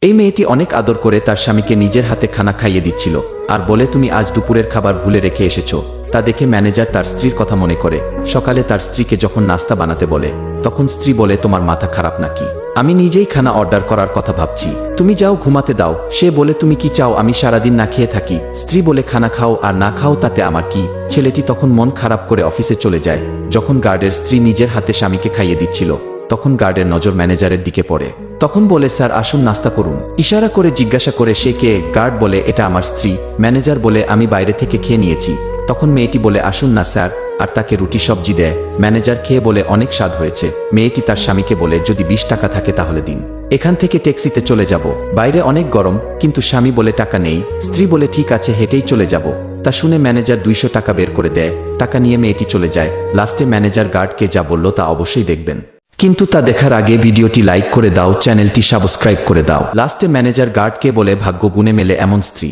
এই মেয়েটি অনেক আদর করে তার স্বামীকে নিজের হাতে খানা খাইয়ে দিচ্ছিল আর বলে তুমি আজ দুপুরের খাবার ভুলে রেখে এসেছো। তা দেখে ম্যানেজার তার স্ত্রীর কথা মনে করে সকালে তার স্ত্রীকে যখন নাস্তা বানাতে বলে তখন স্ত্রী বলে তোমার মাথা খারাপ নাকি, আমি নিজেই খানা অর্ডার করার কথা ভাবছি, তুমি যাও ঘুমাতে দাও। সে বলে তুমি কি চাও আমি সারাদিন না খেয়ে থাকি? স্ত্রী বলে খানা খাও আর না খাও তাতে আমার কি। ছেলেটি তখন মন খারাপ করে অফিসে চলে যায়। যখন গার্ডের স্ত্রী নিজের হাতে স্বামীকে খাইয়ে দিচ্ছিল তখন গার্ডের নজর ম্যানেজারের দিকে পড়ে। তখন বলে স্যার আসুন নাস্তা করুন। ইশারা করে জিজ্ঞাসা করে সে কে? গার্ড বলে এটা আমার স্ত্রী। ম্যানেজার বলে আমি বাইরে থেকে খেয়ে নিয়েছি। তখন মেয়েটি বলে আসুন না স্যার, আর তাকে রুটি সবজি দেয়। ম্যানেজার খেয়ে বলে অনেক স্বাদ হয়েছে। মেয়েটি তার স্বামীকে বলে যদি 20 টাকা থাকে তাহলে দিন, এখান থেকে ট্যাক্সিতে চলে যাব, বাইরে অনেক গরম। কিন্তু স্বামী বলে টাকা নেই। স্ত্রী বলে ঠিক আছে হেঁটেই চলে যাব। তা শুনে ম্যানেজার 200 টাকা বের করে দেয়। টাকা নিয়ে মেয়েটি চলে যায়। লাস্টে ম্যানেজার গার্ডকে যা বলল তা অবশ্যই দেখবেন, কিন্তু তা দেখার আগে ভিডিওটি লাইক করে দাও, চ্যানেলটি সাবস্ক্রাইব করে দাও। লাস্টে ম্যানেজার গার্ডকে বলে ভাগ্য গুণে মেলে এমন স্ত্রী।